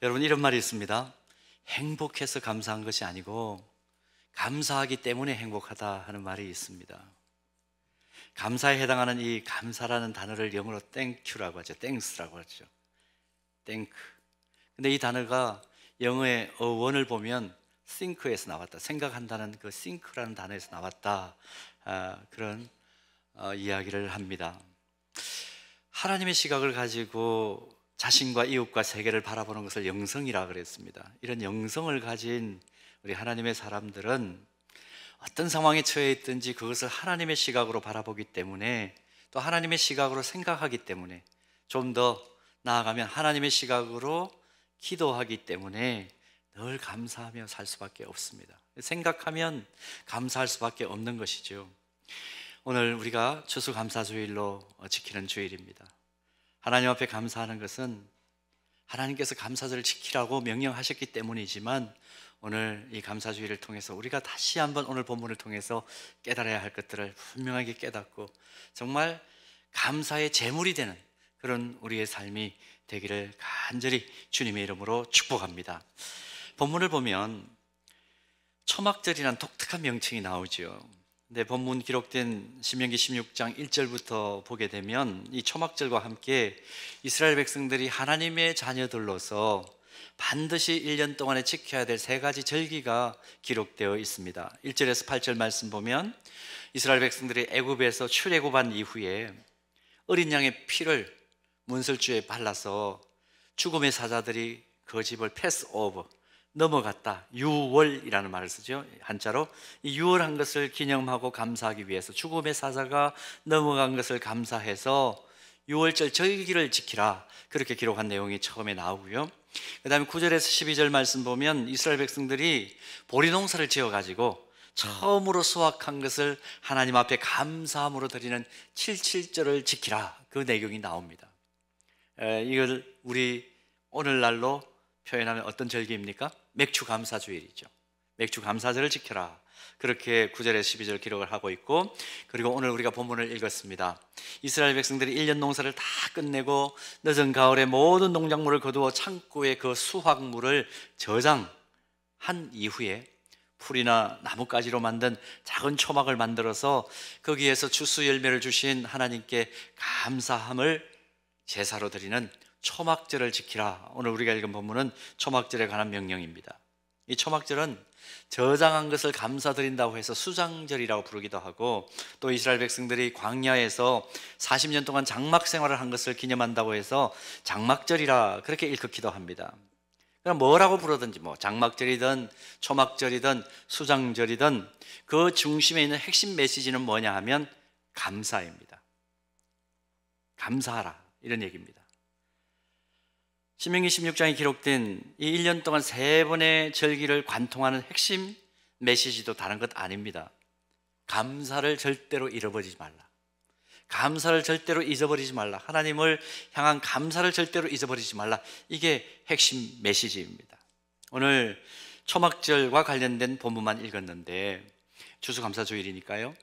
여러분, 이런 말이 있습니다. 행복해서 감사한 것이 아니고 감사하기 때문에 행복하다 하는 말이 있습니다. 감사에 해당하는 이 감사라는 단어를 영어로 땡큐라고 하죠. 땡스라고 하죠. 땡크. 근데 이 단어가 영어의 어원을 보면 think에서 나왔다. 생각한다는 그 think라는 단어에서 나왔다. 그런 이야기를 합니다. 하나님의 시각을 가지고 자신과 이웃과 세계를 바라보는 것을 영성이라 그랬습니다. 이런 영성을 가진 우리 하나님의 사람들은 어떤 상황에 처해 있든지 그것을 하나님의 시각으로 바라보기 때문에, 또 하나님의 시각으로 생각하기 때문에, 좀 더 나아가면 하나님의 시각으로 기도하기 때문에 늘 감사하며 살 수밖에 없습니다. 생각하면 감사할 수밖에 없는 것이죠. 오늘 우리가 추수감사주일로 지키는 주일입니다. 하나님 앞에 감사하는 것은 하나님께서 감사절을 지키라고 명령하셨기 때문이지만, 오늘 이 감사주일을 통해서 우리가 다시 한번 오늘 본문을 통해서 깨달아야 할 것들을 분명하게 깨닫고 정말 감사의 제물이 되는 그런 우리의 삶이 되기를 간절히 주님의 이름으로 축복합니다. 본문을 보면 초막절이라는 독특한 명칭이 나오죠. 근데 본문 기록된 신명기 16장 1절부터 보게 되면 이 초막절과 함께 이스라엘 백성들이 하나님의 자녀들로서 반드시 1년 동안에 지켜야 될 3가지 절기가 기록되어 있습니다. 1절에서 8절 말씀 보면 이스라엘 백성들이 애굽에서 출애굽한 이후에 어린 양의 피를 문설주에 발라서 죽음의 사자들이 그 집을 패스오버, 넘어갔다, 유월이라는 말을 쓰죠. 한자로 이 유월한 것을 기념하고 감사하기 위해서 죽음의 사자가 넘어간 것을 감사해서 유월절 절기를 지키라, 그렇게 기록한 내용이 처음에 나오고요. 그 다음에 9절에서 12절 말씀 보면 이스라엘 백성들이 보리농사를 지어가지고 처음으로 수확한 것을 하나님 앞에 감사함으로 드리는 77절을 지키라, 그 내용이 나옵니다. 이걸 우리 오늘날로 표현하면 어떤 절기입니까? 맥주감사주일이죠. 맥주감사절을 지켜라, 그렇게 9절에서 12절 기록을 하고 있고, 그리고 오늘 우리가 본문을 읽었습니다. 이스라엘 백성들이 1년 농사를 다 끝내고 늦은 가을에 모든 농작물을 거두어 창고에 그 수확물을 저장한 이후에 풀이나 나뭇가지로 만든 작은 초막을 만들어서 거기에서 추수 열매를 주신 하나님께 감사함을 제사로 드리는 초막절을 지키라. 오늘 우리가 읽은 본문은 초막절에 관한 명령입니다. 이 초막절은 저장한 것을 감사드린다고 해서 수장절이라고 부르기도 하고, 또 이스라엘 백성들이 광야에서 40년 동안 장막 생활을 한 것을 기념한다고 해서 장막절이라 그렇게 일컫기도 합니다. 그럼 뭐라고 부르든지, 장막절이든 초막절이든 수장절이든 그 중심에 있는 핵심 메시지는 뭐냐 하면 감사입니다. 감사하라, 이런 얘기입니다. 신명기 16장에 기록된 이 1년 동안 3번의 절기를 관통하는 핵심 메시지도 다른 것 아닙니다. 감사를 절대로 잃어버리지 말라. 감사를 절대로 잊어버리지 말라. 하나님을 향한 감사를 절대로 잊어버리지 말라. 이게 핵심 메시지입니다. 오늘 초막절과 관련된 본문만 읽었는데 추수감사주일이니까요.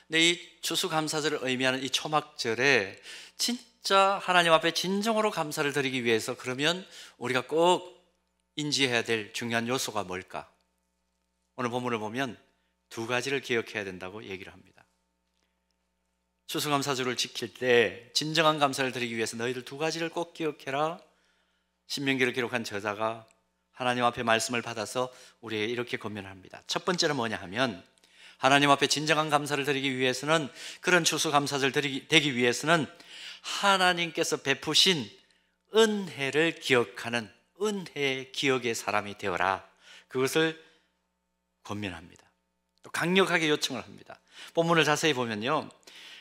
근데 이 추수감사절을 의미하는 이 초막절에 진짜 하나님 앞에 진정으로 감사를 드리기 위해서, 그러면 우리가 꼭 인지해야 될 중요한 요소가 뭘까? 오늘 본문을 보면 2가지를 기억해야 된다고 얘기를 합니다. 추수감사절을 지킬 때 진정한 감사를 드리기 위해서 너희들 2가지를 꼭 기억해라. 신명기를 기록한 저자가 하나님 앞에 말씀을 받아서 우리에게 이렇게 권면합니다. 첫 번째는 뭐냐 하면, 하나님 앞에 진정한 감사를 드리기 위해서는, 그런 추수감사절 되기 위해서는 하나님께서 베푸신 은혜를 기억하는 은혜 기억의 사람이 되어라, 그것을 권면합니다. 또 강력하게 요청을 합니다. 본문을 자세히 보면요,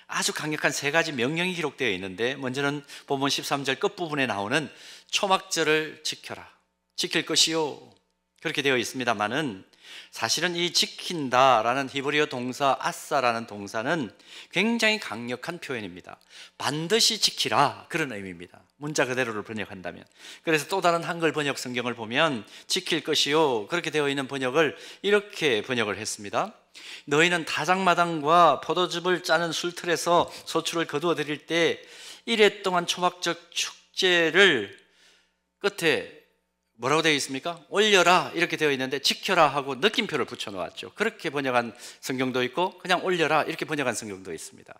아주 강력한 3가지 명령이 기록되어 있는데, 먼저는 본문 13절 끝부분에 나오는 초막절을 지켜라, 지킬 것이요, 그렇게 되어 있습니다만은 사실은 이 지킨다라는 히브리어 동사 아싸라는 동사는 굉장히 강력한 표현입니다. 반드시 지키라, 그런 의미입니다. 문자 그대로를 번역한다면. 그래서 또 다른 한글 번역 성경을 보면 지킬 것이요, 그렇게 되어 있는 번역을 이렇게 번역을 했습니다. 너희는 다장마당과 포도즙을 짜는 술틀에서 소출을 거두어 드릴 때 1회 동안 초막적 축제를 끝에 뭐라고 되어 있습니까? 올려라 이렇게 되어 있는데 지켜라 하고 느낌표를 붙여 놓았죠. 그렇게 번역한 성경도 있고 그냥 올려라 이렇게 번역한 성경도 있습니다.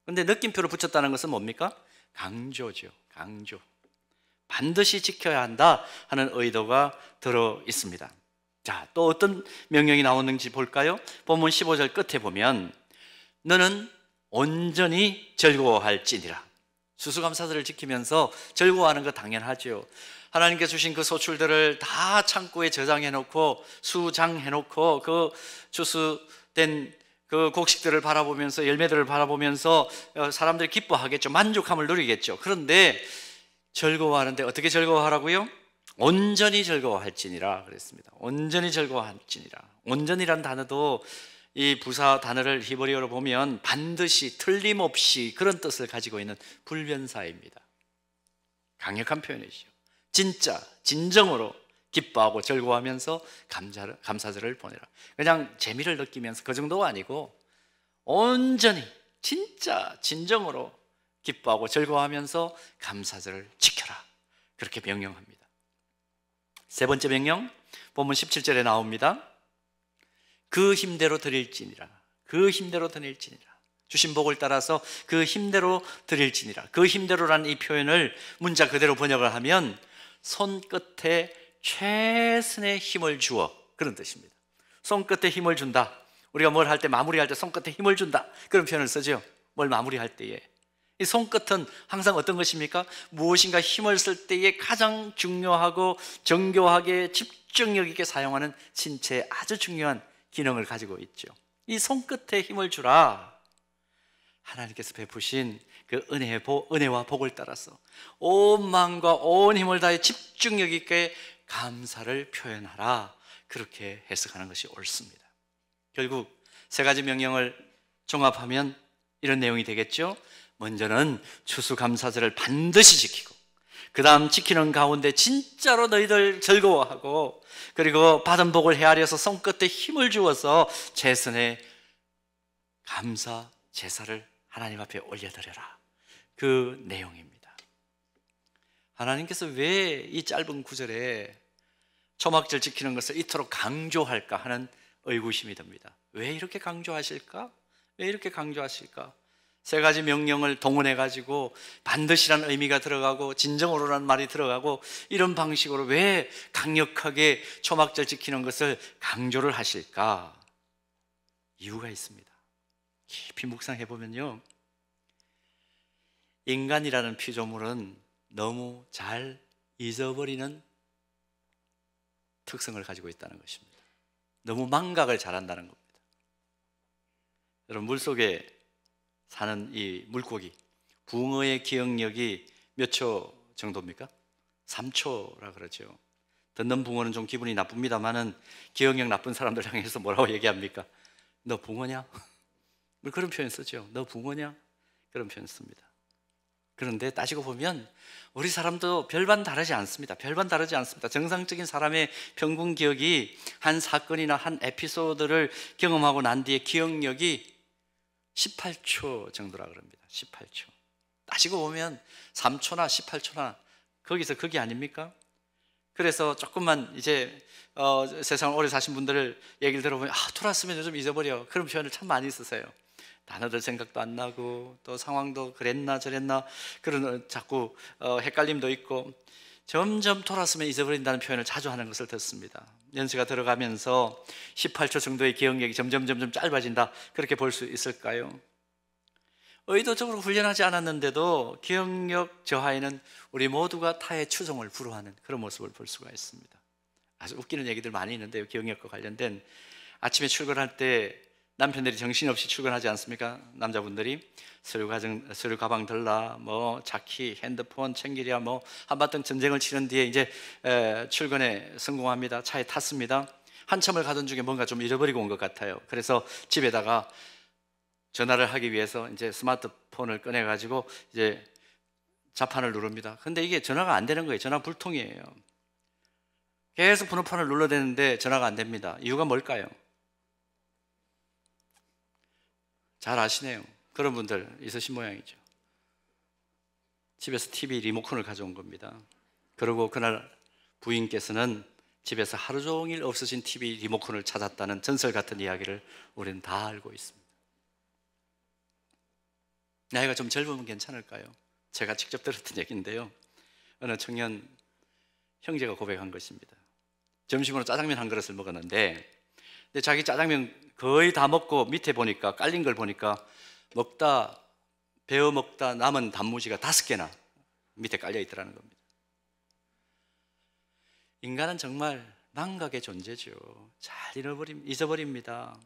그런데 느낌표를 붙였다는 것은 뭡니까? 강조죠. 강조. 반드시 지켜야 한다 하는 의도가 들어 있습니다. 자, 또 어떤 명령이 나오는지 볼까요? 본문 15절 끝에 보면 너는 온전히 즐거워할지니라. 수수감사절을 지키면서 즐거워하는 거 당연하죠. 하나님께 주신 그 소출들을 다 창고에 저장해 놓고 수장해 놓고 그 추수된 그 곡식들을 바라보면서 열매들을 바라보면서 사람들이 기뻐하겠죠. 만족함을 누리겠죠. 그런데 즐거워하는데 어떻게 즐거워하라고요? 온전히 즐거워할지니라 그랬습니다. 온전히 즐거워할지니라. 온전히란 단어도 이 부사 단어를 히브리어로 보면 반드시 틀림없이 그런 뜻을 가지고 있는 불변사입니다. 강력한 표현이죠. 진짜 진정으로 기뻐하고 즐거워하면서 감사절을 보내라. 그냥 재미를 느끼면서 그 정도가 아니고 온전히 진짜 진정으로 기뻐하고 즐거워하면서 감사절을 지켜라. 그렇게 명령합니다. 세 번째 명령, 본문 17절에 나옵니다. 그 힘대로 드릴지니라. 그 힘대로 드릴지니라. 주신 복을 따라서 그 힘대로 드릴지니라. 그 힘대로라는 이 표현을 문자 그대로 번역을 하면 손끝에 최선의 힘을 주어, 그런 뜻입니다. 손끝에 힘을 준다. 우리가 뭘 할 때, 마무리할 때 손끝에 힘을 준다, 그런 표현을 쓰죠. 뭘 마무리할 때에. 이 손끝은 항상 어떤 것입니까? 무엇인가 힘을 쓸 때에 가장 중요하고 정교하게 집중력 있게 사용하는 신체의 아주 중요한 기능을 가지고 있죠. 이 손끝에 힘을 주라. 하나님께서 베푸신 그 은혜와 복을 따라서 온 마음과 온 힘을 다해 집중력 있게 감사를 표현하라. 그렇게 해석하는 것이 옳습니다. 결국 세 가지 명령을 종합하면 이런 내용이 되겠죠. 먼저는 추수감사절을 반드시 지키고, 그 다음 지키는 가운데 진짜로 너희들 즐거워하고, 그리고 받은 복을 헤아려서 손끝에 힘을 주어서 최선의 감사 제사를 하나님 앞에 올려드려라. 그 내용입니다. 하나님께서 왜 이 짧은 구절에 초막절 지키는 것을 이토록 강조할까 하는 의구심이 듭니다. 왜 이렇게 강조하실까? 왜 이렇게 강조하실까? 세 가지 명령을 동원해가지고 반드시라는 의미가 들어가고 진정으로라는 말이 들어가고 이런 방식으로 왜 강력하게 초막절 지키는 것을 강조를 하실까? 이유가 있습니다. 깊이 묵상해보면요, 인간이라는 피조물은 너무 잘 잊어버리는 특성을 가지고 있다는 것입니다. 너무 망각을 잘한다는 겁니다. 여러분, 물속에 사는 이 물고기, 붕어의 기억력이 몇 초 정도입니까? 3초라 그러죠. 듣는 붕어는 좀 기분이 나쁩니다만은 기억력 나쁜 사람들 향해서 뭐라고 얘기합니까? 너 붕어냐? 그런 표현 쓰죠. 너 붕어냐? 그런 표현 씁니다. 그런데 따지고 보면 우리 사람도 별반 다르지 않습니다. 별반 다르지 않습니다. 정상적인 사람의 평균 기억이 한 사건이나 한 에피소드를 경험하고 난 뒤에 기억력이 18초 정도라 그럽니다. 18초. 따지고 보면 3초나 18초나 거기서 거기 아닙니까? 그래서 조금만 이제 세상을 오래 사신 분들 얘기를 들어보면 돌았으면 요즘 잊어버려, 그런 표현을 참 많이 쓰세요. 단어들 생각도 안 나고 또 상황도 그랬나 저랬나 그런 자꾸 헷갈림도 있고 점점 돌았으면 잊어버린다는 표현을 자주 하는 것을 듣습니다. 연세가 들어가면서 18초 정도의 기억력이 점점 짧아진다, 그렇게 볼 수 있을까요? 의도적으로 훈련하지 않았는데도 기억력 저하에는 우리 모두가 타의 추종을 불허하는 그런 모습을 볼 수가 있습니다. 아주 웃기는 얘기들 많이 있는데요, 기억력과 관련된. 아침에 출근할 때 남편들이 정신없이 출근하지 않습니까? 남자분들이 서류 가방 들라, 뭐 자키, 핸드폰 챙기랴, 뭐 한바탕 전쟁을 치른 뒤에 이제 출근에 성공합니다. 차에 탔습니다. 한참을 가던 중에 뭔가 좀 잃어버리고 온 것 같아요. 그래서 집에다가 전화를 하기 위해서 이제 스마트폰을 꺼내가지고 이제 자판을 누릅니다. 근데 이게 전화가 안 되는 거예요. 전화 불통이에요. 계속 번호판을 눌러대는데 전화가 안 됩니다. 이유가 뭘까요? 잘 아시네요. 그런 분들 있으신 모양이죠. 집에서 TV 리모컨을 가져온 겁니다. 그리고 그날 부인께서는 집에서 하루 종일 없어진 TV 리모컨을 찾았다는 전설 같은 이야기를 우리는 다 알고 있습니다. 나이가 좀 젊으면 괜찮을까요? 제가 직접 들었던 얘기인데요. 어느 청년 형제가 고백한 것입니다. 점심으로 짜장면 한 그릇을 먹었는데 근데 자기 짜장면 거의 다 먹고 밑에 보니까 깔린 걸 보니까 베어 먹다 남은 단무지가 5개나 밑에 깔려 있더라는 겁니다. 인간은 정말 망각의 존재죠. 잘 잊어버립니다.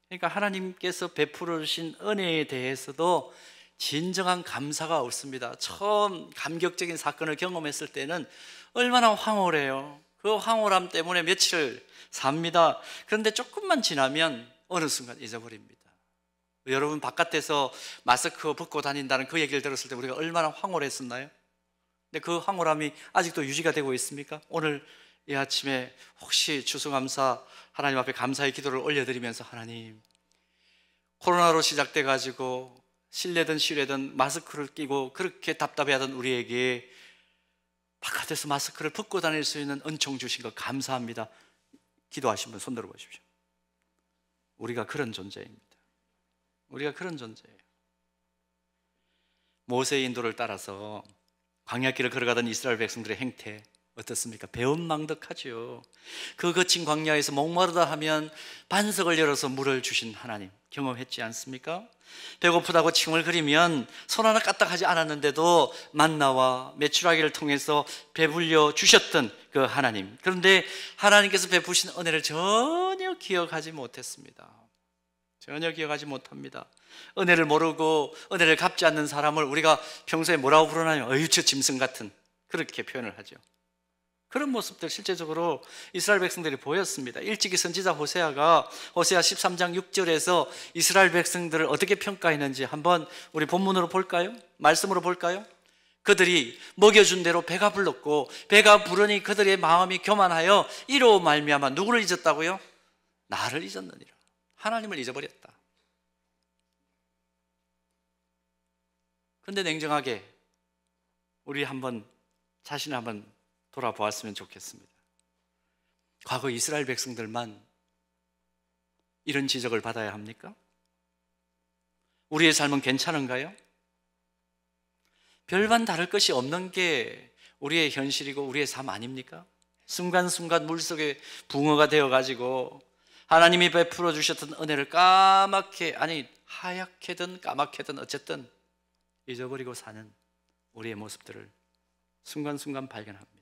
그러니까 하나님께서 베풀어 주신 은혜에 대해서도 진정한 감사가 없습니다. 처음 감격적인 사건을 경험했을 때는 얼마나 황홀해요. 그 황홀함 때문에 며칠 삽니다. 그런데 조금만 지나면 어느 순간 잊어버립니다. 여러분 바깥에서 마스크 벗고 다닌다는 그 얘기를 들었을 때 우리가 얼마나 황홀했었나요? 근데 그 황홀함이 아직도 유지가 되고 있습니까? 오늘 이 아침에 혹시 추수감사 하나님 앞에 감사의 기도를 올려드리면서 하나님, 코로나로 시작돼 가지고 실내든 실외든 마스크를 끼고 그렇게 답답해하던 우리에게 바깥에서 마스크를 벗고 다닐 수 있는 은총 주신 것 감사합니다. 기도하신 분 손 들어 보십시오. 우리가 그런 존재입니다. 우리가 그런 존재예요. 모세의 인도를 따라서 광야길을 걸어가던 이스라엘 백성들의 행태 어떻습니까? 배은망덕하죠. 그 거친 광야에서 목마르다 하면 반석을 열어서 물을 주신 하나님 경험했지 않습니까? 배고프다고 칭을 그리면 손 하나 까딱하지 않았는데도 만나와 메추라기를 통해서 배불려 주셨던 그 하나님. 그런데 하나님께서 베푸신 은혜를 전혀 기억하지 못했습니다. 전혀 기억하지 못합니다. 은혜를 모르고 은혜를 갚지 않는 사람을 우리가 평소에 뭐라고 부르나요? 어유처 짐승 같은, 그렇게 표현을 하죠. 그런 모습들 실제적으로 이스라엘 백성들이 보였습니다. 일찍이 선지자 호세아가 호세아 13장 6절에서 이스라엘 백성들을 어떻게 평가했는지 한번 우리 본문으로 볼까요? 말씀으로 볼까요? 그들이 먹여준 대로 배가 불렀고 배가 부르니 그들의 마음이 교만하여 이로 말미암아 누구를 잊었다고요? 나를 잊었느니라. 하나님을 잊어버렸다. 그런데 냉정하게 우리 자신을 한번 돌아보았으면 좋겠습니다. 과거 이스라엘 백성들만 이런 지적을 받아야 합니까? 우리의 삶은 괜찮은가요? 별반 다를 것이 없는 게 우리의 현실이고 우리의 삶 아닙니까? 순간순간 물속에 붕어가 되어가지고 하나님이 베풀어 주셨던 은혜를 하얗게든 까맣게든 어쨌든 잊어버리고 사는 우리의 모습들을 순간순간 발견합니다.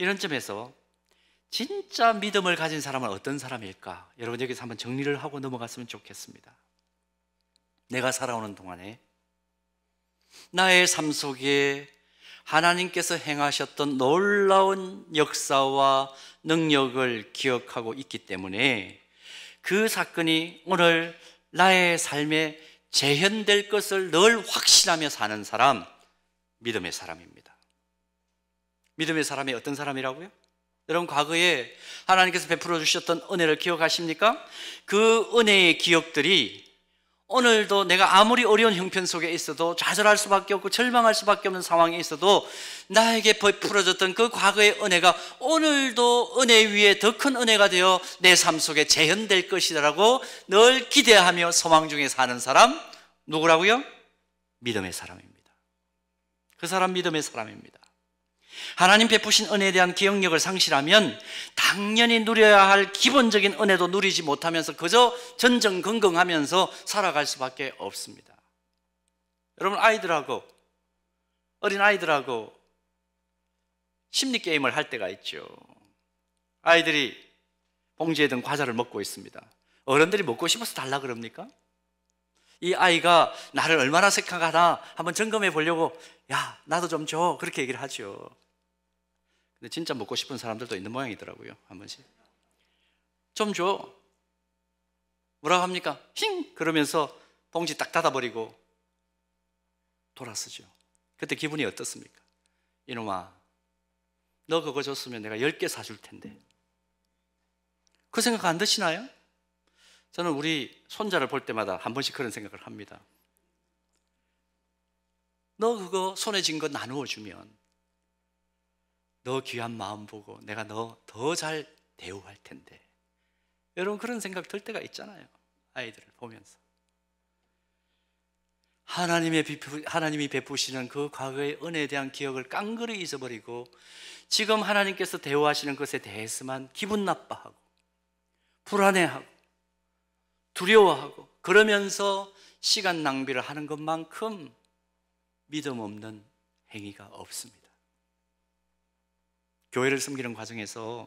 이런 점에서 진짜 믿음을 가진 사람은 어떤 사람일까? 여러분 여기서 한번 정리를 하고 넘어갔으면 좋겠습니다. 내가 살아오는 동안에 나의 삶 속에 하나님께서 행하셨던 놀라운 역사와 능력을 기억하고 있기 때문에 그 사건이 오늘 나의 삶에 재현될 것을 늘 확신하며 사는 사람, 믿음의 사람입니다. 믿음의 사람이 어떤 사람이라고요? 여러분 과거에 하나님께서 베풀어 주셨던 은혜를 기억하십니까? 그 은혜의 기억들이 오늘도 내가 아무리 어려운 형편 속에 있어도 좌절할 수밖에 없고 절망할 수밖에 없는 상황에 있어도 나에게 베풀어졌던 그 과거의 은혜가 오늘도 은혜 위에 더 큰 은혜가 되어 내 삶 속에 재현될 것이라고 늘 기대하며 소망 중에 사는 사람 누구라고요? 믿음의 사람입니다. 그 사람 믿음의 사람입니다. 하나님 베푸신 은혜에 대한 기억력을 상실하면 당연히 누려야 할 기본적인 은혜도 누리지 못하면서 그저 전전긍긍하면서 살아갈 수밖에 없습니다. 여러분 어린 아이들하고 심리게임을 할 때가 있죠. 아이들이 봉지에 든 과자를 먹고 있습니다. 어른들이 먹고 싶어서 달라 그럽니까? 이 아이가 나를 얼마나 생각하나 한번 점검해 보려고 야 나도 좀 줘 그렇게 얘기를 하죠. 근데 진짜 먹고 싶은 사람들도 있는 모양이더라고요. 한 번씩 좀 줘 뭐라고 합니까? 힝 그러면서 봉지 딱 닫아버리고 돌아서죠. 그때 기분이 어떻습니까? 이놈아 너 그거 줬으면 내가 10개 사줄 텐데. 그 생각 안 드시나요? 저는 우리 손자를 볼 때마다 한 번씩 그런 생각을 합니다. 너 그거 손에 쥔 거 나누어 주면 너 귀한 마음 보고 내가 너 더 잘 대우할 텐데. 여러분 그런 생각 들 때가 있잖아요. 아이들을 보면서 하나님이 베푸시는 그 과거의 은혜에 대한 기억을 깡그리 잊어버리고 지금 하나님께서 대우하시는 것에 대해서만 기분 나빠하고 불안해하고 두려워하고 그러면서 시간 낭비를 하는 것만큼 믿음 없는 행위가 없습니다. 교회를 섬기는 과정에서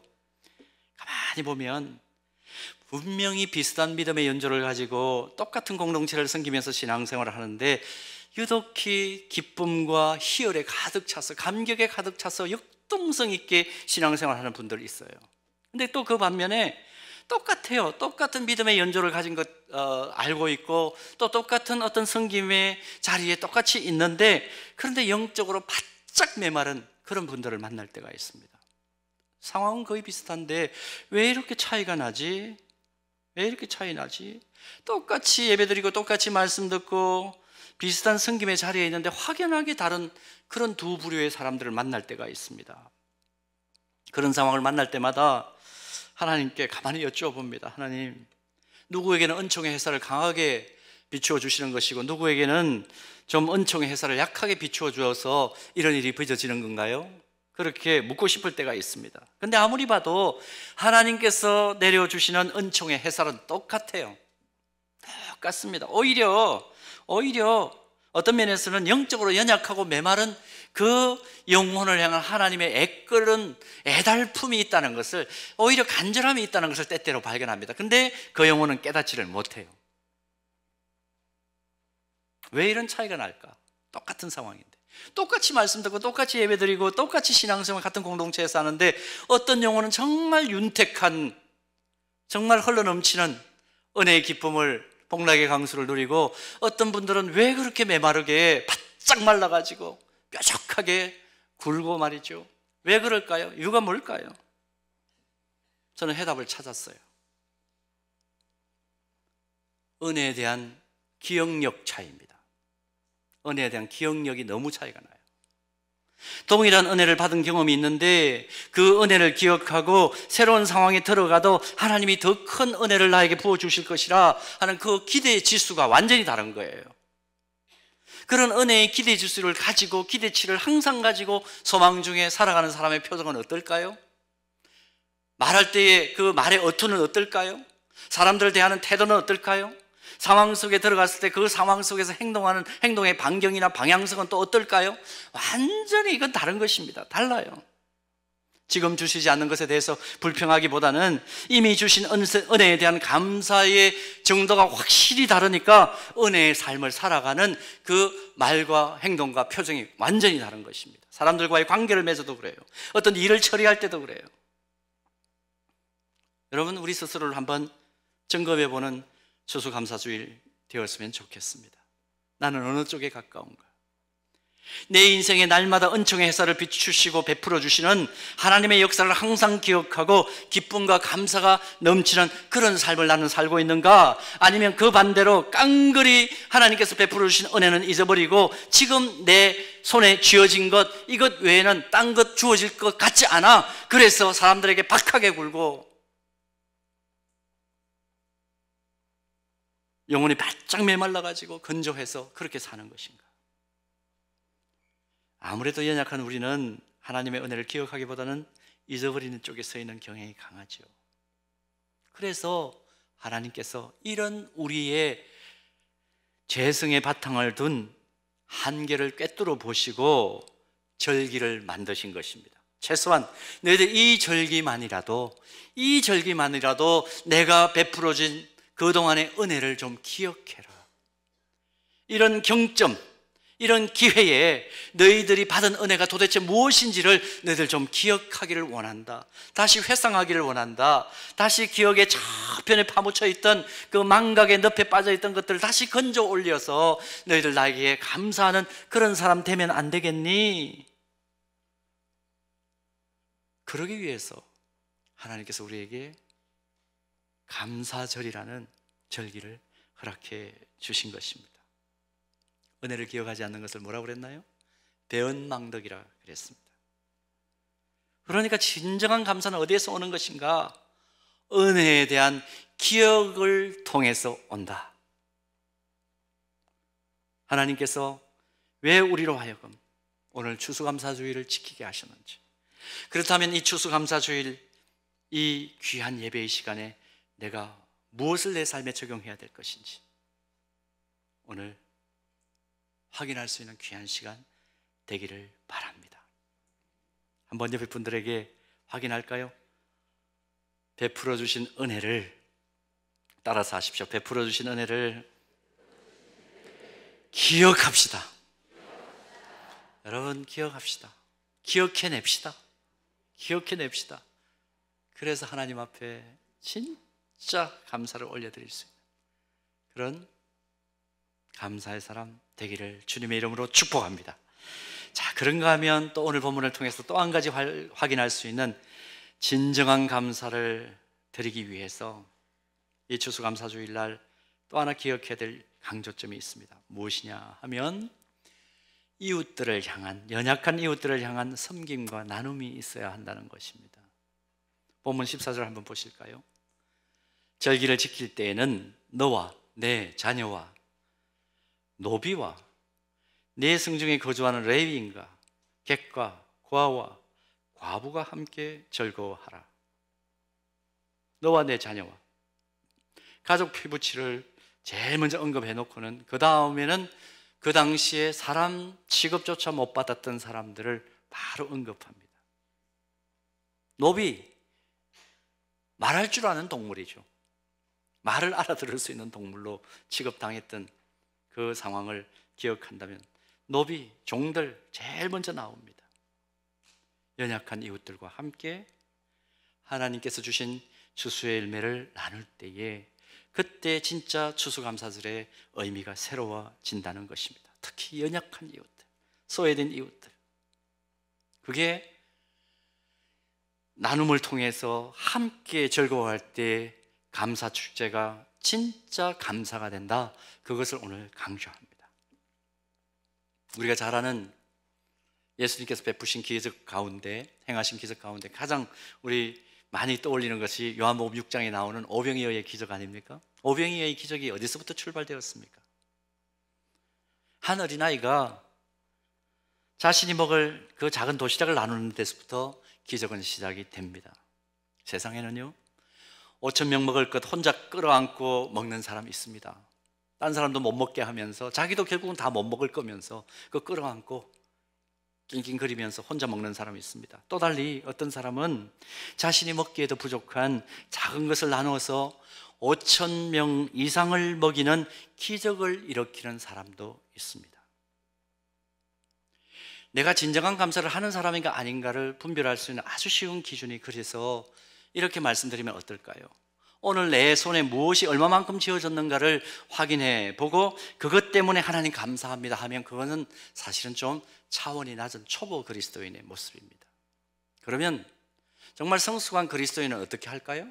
가만히 보면 분명히 비슷한 믿음의 연조를 가지고 똑같은 공동체를 섬기면서 신앙생활을 하는데 유독히 기쁨과 희열에 가득 차서 감격에 가득 차서 역동성 있게 신앙생활을 하는 분들이 있어요. 근데 또 그 반면에 똑같아요. 똑같은 믿음의 연조를 가진 것 알고 있고 또 똑같은 어떤 섬김의 자리에 똑같이 있는데 그런데 영적으로 바짝 메마른 그런 분들을 만날 때가 있습니다. 상황은 거의 비슷한데 왜 이렇게 차이가 나지? 왜 이렇게 차이 나지? 똑같이 예배드리고 똑같이 말씀 듣고 비슷한 섬김의 자리에 있는데 확연하게 다른 그런 두 부류의 사람들을 만날 때가 있습니다. 그런 상황을 만날 때마다 하나님께 가만히 여쭤봅니다. 하나님, 누구에게는 은총의 햇살을 강하게 비추어 주시는 것이고 누구에게는 좀 은총의 햇살을 약하게 비추어 주어서 이런 일이 빚어지는 건가요? 그렇게 묻고 싶을 때가 있습니다. 근데 아무리 봐도 하나님께서 내려주시는 은총의 햇살은 똑같아요. 똑같습니다. 오히려 어떤 면에서는 영적으로 연약하고 메마른 그 영혼을 향한 하나님의 애끓은 애달픔이 있다는 것을, 오히려 간절함이 있다는 것을 때때로 발견합니다. 근데 그 영혼은 깨닫지를 못해요. 왜 이런 차이가 날까? 똑같은 상황인데 똑같이 말씀 듣고 똑같이 예배드리고 똑같이 신앙생활 같은 공동체에서 하는데 어떤 영혼은 정말 윤택한, 정말 흘러넘치는 은혜의 기쁨을, 복락의 강수를 누리고 어떤 분들은 왜 그렇게 메마르게 바짝 말라가지고 뾰족하게 굴고 말이죠. 왜 그럴까요? 이유가 뭘까요? 저는 해답을 찾았어요. 은혜에 대한 기억력 차이입니다. 은혜에 대한 기억력이 너무 차이가 나요. 동일한 은혜를 받은 경험이 있는데 그 은혜를 기억하고 새로운 상황에 들어가도 하나님이 더 큰 은혜를 나에게 부어주실 것이라 하는 그 기대의 지수가 완전히 다른 거예요. 그런 은혜의 기대 지수를 가지고 기대치를 항상 가지고 소망 중에 살아가는 사람의 표정은 어떨까요? 말할 때의 그 말의 어투는 어떨까요? 사람들을 대하는 태도는 어떨까요? 상황 속에 들어갔을 때 그 상황 속에서 행동하는 행동의 반경이나 방향성은 또 어떨까요? 완전히 이건 다른 것입니다. 달라요. 지금 주시지 않는 것에 대해서 불평하기보다는 이미 주신 은혜에 대한 감사의 정도가 확실히 다르니까 은혜의 삶을 살아가는 그 말과 행동과 표정이 완전히 다른 것입니다. 사람들과의 관계를 맺어도 그래요. 어떤 일을 처리할 때도 그래요. 여러분, 우리 스스로를 한번 점검해보는 추수감사주일 되었으면 좋겠습니다. 나는 어느 쪽에 가까운가? 내 인생에 날마다 은총의 햇살을 비추시고 베풀어 주시는 하나님의 역사를 항상 기억하고 기쁨과 감사가 넘치는 그런 삶을 나는 살고 있는가? 아니면 그 반대로 깡그리 하나님께서 베풀어 주신 은혜는 잊어버리고 지금 내 손에 쥐어진 것, 이것 외에는 딴 것 주어질 것 같지 않아. 그래서 사람들에게 박하게 굴고 영혼이 바짝 메말라가지고 건조해서 그렇게 사는 것인가? 아무래도 연약한 우리는 하나님의 은혜를 기억하기보다는 잊어버리는 쪽에 서 있는 경향이 강하죠. 그래서 하나님께서 이런 우리의 죄성의 바탕을 둔 한계를 꿰뚫어 보시고 절기를 만드신 것입니다. 최소한 너희들 이 절기만이라도 내가 베풀어진 그동안의 은혜를 좀 기억해라. 이런 경점, 이런 기회에 너희들이 받은 은혜가 도대체 무엇인지를 너희들 좀 기억하기를 원한다. 다시 회상하기를 원한다. 다시 기억의 저편에 파묻혀 있던 그 망각의 늪에 빠져 있던 것들을 다시 건져 올려서 너희들 나에게 감사하는 그런 사람 되면 안 되겠니? 그러기 위해서 하나님께서 우리에게 감사절이라는 절기를 허락해 주신 것입니다. 은혜를 기억하지 않는 것을 뭐라고 그랬나요? 배은망덕이라 그랬습니다. 그러니까 진정한 감사는 어디에서 오는 것인가? 은혜에 대한 기억을 통해서 온다. 하나님께서 왜 우리로 하여금 오늘 추수감사주일을 지키게 하셨는지, 그렇다면 이 추수감사주일, 이 귀한 예배의 시간에 내가 무엇을 내 삶에 적용해야 될 것인지 오늘 확인할 수 있는 귀한 시간 되기를 바랍니다. 한번 옆에 분들에게 확인할까요? 베풀어 주신 은혜를 따라서 하십시오. 베풀어 주신 은혜를 기억합시다. 여러분, 기억합시다. 기억해냅시다. 기억해냅시다. 그래서 하나님 앞에 진짜 감사를 올려드릴 수 있는 그런 감사의 사람 되기를 주님의 이름으로 축복합니다. 자, 그런가 하면 또 오늘 본문을 통해서 또 한 가지 확인할 수 있는 진정한 감사를 드리기 위해서 이 추수감사주일날 또 하나 기억해야 될 강조점이 있습니다. 무엇이냐 하면 이웃들을 향한, 연약한 이웃들을 향한 섬김과 나눔이 있어야 한다는 것입니다. 본문 14절 한번 보실까요? 절기를 지킬 때에는 너와 내 자녀와 노비와 네 성중에 거주하는 레위인과 객과 고아와 과부가 함께 즐거워하라. 너와 내 자녀와, 가족 피부치를 제일 먼저 언급해 놓고는 그 다음에는 그 당시에 사람 취급조차 못 받았던 사람들을 바로 언급합니다. 노비, 말할 줄 아는 동물이죠. 말을 알아들을 수 있는 동물로 취급당했던 그 상황을 기억한다면 노비, 종들 제일 먼저 나옵니다. 연약한 이웃들과 함께 하나님께서 주신 추수의 열매를 나눌 때에 그때 진짜 추수감사절의 의미가 새로워진다는 것입니다. 특히 연약한 이웃들, 소외된 이웃들, 그게 나눔을 통해서 함께 즐거워할 때 감사 축제가 진짜 감사가 된다. 그것을 오늘 강조합니다. 우리가 잘 아는 예수님께서 베푸신 기적 가운데, 행하신 기적 가운데 가장 우리 많이 떠올리는 것이 요한복음 6장에 나오는 오병이어의 기적 아닙니까? 오병이어의 기적이 어디서부터 출발되었습니까? 한 어린아이가 자신이 먹을 그 작은 도시락을 나누는 데서부터 기적은 시작이 됩니다. 세상에는요 5,000명 먹을 것 혼자 끌어안고 먹는 사람이 있습니다. 딴 사람도 못 먹게 하면서 자기도 결국은 다 못 먹을 거면서 그 끌어안고 낑낑거리면서 혼자 먹는 사람이 있습니다. 또 달리 어떤 사람은 자신이 먹기에도 부족한 작은 것을 나누어서 5,000명 이상을 먹이는 기적을 일으키는 사람도 있습니다. 내가 진정한 감사를 하는 사람인가 아닌가를 분별할 수 있는 아주 쉬운 기준이, 그래서 이렇게 말씀드리면 어떨까요? 오늘 내 손에 무엇이 얼마만큼 지어졌는가를 확인해 보고 그것 때문에 하나님 감사합니다 하면 그거는 사실은 좀 차원이 낮은 초보 그리스도인의 모습입니다. 그러면 정말 성숙한 그리스도인은 어떻게 할까요?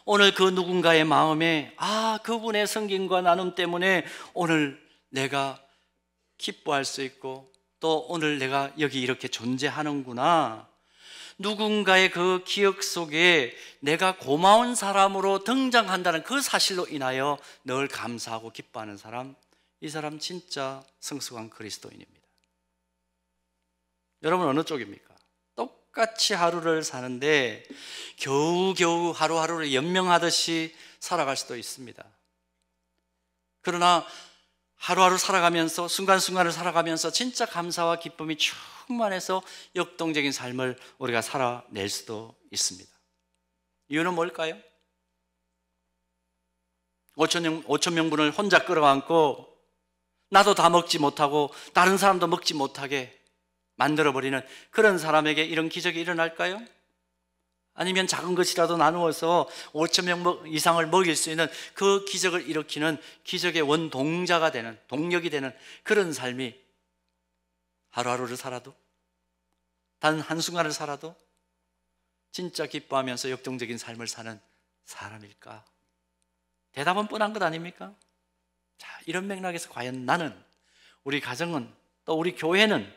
오늘 그 누군가의 마음에 그분의 섬김과 나눔 때문에 오늘 내가 기뻐할 수 있고 또 오늘 내가 여기 이렇게 존재하는구나, 누군가의 그 기억 속에 내가 고마운 사람으로 등장한다는 그 사실로 인하여 늘 감사하고 기뻐하는 사람, 이 사람 진짜 성숙한 그리스도인입니다. 여러분 어느 쪽입니까? 똑같이 하루를 사는데 겨우겨우 하루하루를 연명하듯이 살아갈 수도 있습니다. 그러나 하루하루 살아가면서, 순간순간을 살아가면서 진짜 감사와 기쁨이 충만해서 역동적인 삶을 우리가 살아낼 수도 있습니다. 이유는 뭘까요? 5,000명분을 혼자 끌어안고 나도 다 먹지 못하고 다른 사람도 먹지 못하게 만들어버리는 그런 사람에게 이런 기적이 일어날까요? 아니면 작은 것이라도 나누어서 5,000명 이상을 먹일 수 있는 그 기적을 일으키는 기적의 원동자가 되는, 동력이 되는 그런 삶이 하루하루를 살아도, 단 한순간을 살아도 진짜 기뻐하면서 역동적인 삶을 사는 사람일까? 대답은 뻔한 것 아닙니까? 자, 이런 맥락에서 과연 나는, 우리 가정은, 또 우리 교회는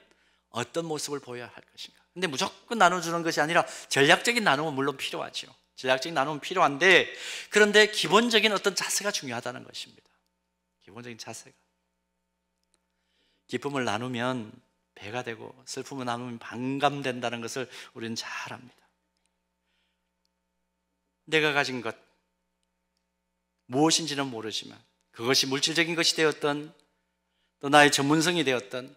어떤 모습을 보여야 할 것인가? 근데 무조건 나눠주는 것이 아니라 전략적인 나눔은 물론 필요하죠. 전략적인 나눔은 필요한데, 그런데 기본적인 어떤 자세가 중요하다는 것입니다. 기본적인 자세가. 기쁨을 나누면 배가 되고 슬픔을 나누면 반감된다는 것을 우리는 잘 압니다. 내가 가진 것 무엇인지는 모르지만 그것이 물질적인 것이 되었던, 또 나의 전문성이 되었던,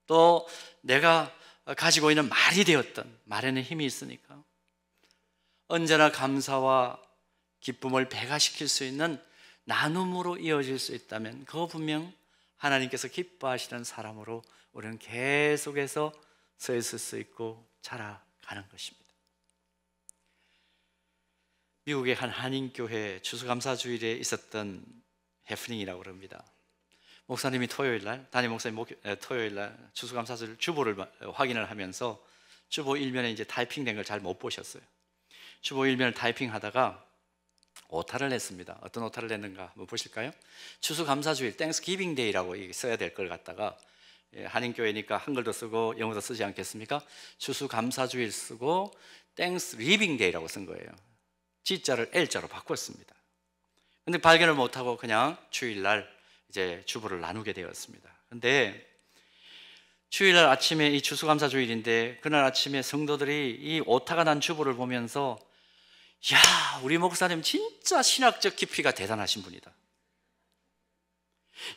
또 내가 가지고 있는 말이 되었던, 말에는 힘이 있으니까 언제나 감사와 기쁨을 배가시킬 수 있는 나눔으로 이어질 수 있다면 그거 분명 하나님께서 기뻐하시는 사람으로 우리는 계속해서 서 있을 수 있고 자라가는 것입니다. 미국의 한 한인교회 추수감사주일에 있었던 해프닝이라고 그럽니다. 목사님이 토요일날, 담임 목사님 토요일날 추수감사주일 주보를 확인을 하면서 주보 일면에 이제 타이핑된 걸 잘 못 보셨어요. 주보 일면을 타이핑하다가 오타를 냈습니다. 어떤 오타를 냈는가 한번 보실까요? 추수감사주일, 땡스기빙 데이라고 써야 될 걸 갖다가, 한인교회니까 한글도 쓰고 영어도 쓰지 않겠습니까? 추수감사주일 쓰고 땡스 리빙 데이라고 쓴 거예요. G자를 L자로 바꿨습니다. 근데 발견을 못하고 그냥 주일날 이제 주보를 나누게 되었습니다. 근데 주일날 아침에, 이 추수감사주일인데 그날 아침에 성도들이 이 오타가 난 주보를 보면서, 야, 우리 목사님 진짜 신학적 깊이가 대단하신 분이다,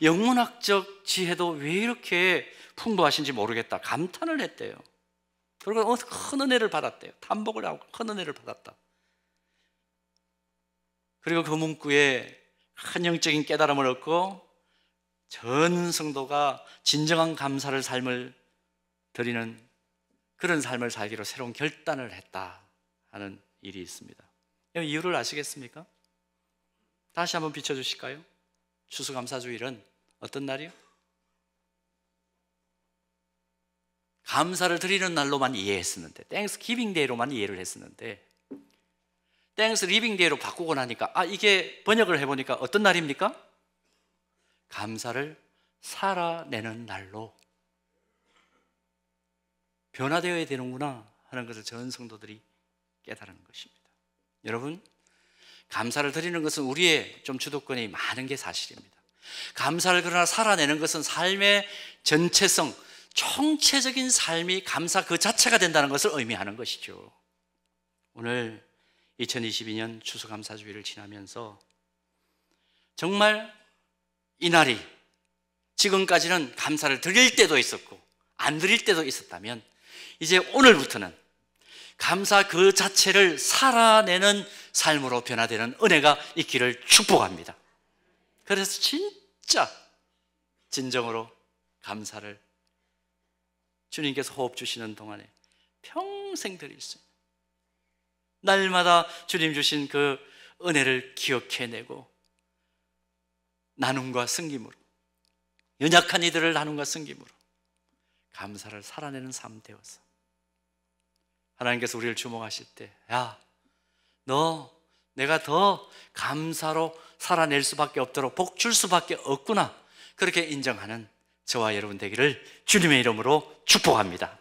영문학적 지혜도 왜 이렇게 풍부하신지 모르겠다, 감탄을 했대요. 그리고 큰 은혜를 받았대요. 탐복을 하고 큰 은혜를 받았다. 그리고 그 문구에 큰 영적인 깨달음을 얻고 전 성도가 진정한 감사를 삶을 드리는 그런 삶을 살기로 새로운 결단을 했다 하는 일이 있습니다. 이유를 아시겠습니까? 다시 한번 비춰주실까요? 추수감사주일은 어떤 날이요? 감사를 드리는 날로만 이해했었는데, 땡스기빙 데이로만 이해를 했었는데, 땡스 리빙 데이로 바꾸고 나니까, 이게 번역을 해보니까 어떤 날입니까? 감사를 살아내는 날로 변화되어야 되는구나 하는 것을 전 성도들이 깨달은 것입니다. 여러분, 감사를 드리는 것은 우리의 좀 주도권이 많은 게 사실입니다. 감사를 그러나 살아내는 것은 삶의 전체성, 총체적인 삶이 감사 그 자체가 된다는 것을 의미하는 것이죠. 오늘 2022년 추수감사주일을 지나면서 정말 이날이, 지금까지는 감사를 드릴 때도 있었고 안 드릴 때도 있었다면, 이제 오늘부터는 감사 그 자체를 살아내는 삶으로 변화되는 은혜가 있기를 축복합니다. 그래서 진짜 진정으로 감사를 주님께서 호흡 주시는 동안에 평생 드릴 수 있는, 날마다 주님 주신 그 은혜를 기억해내고 나눔과 섬김으로, 연약한 이들을 나눔과 섬김으로 감사를 살아내는 삶 되어서, 하나님께서 우리를 주목하실 때, 야, 너 내가 더 감사로 살아낼 수밖에 없도록 복 줄 수밖에 없구나, 그렇게 인정하는 저와 여러분 되기를 주님의 이름으로 축복합니다.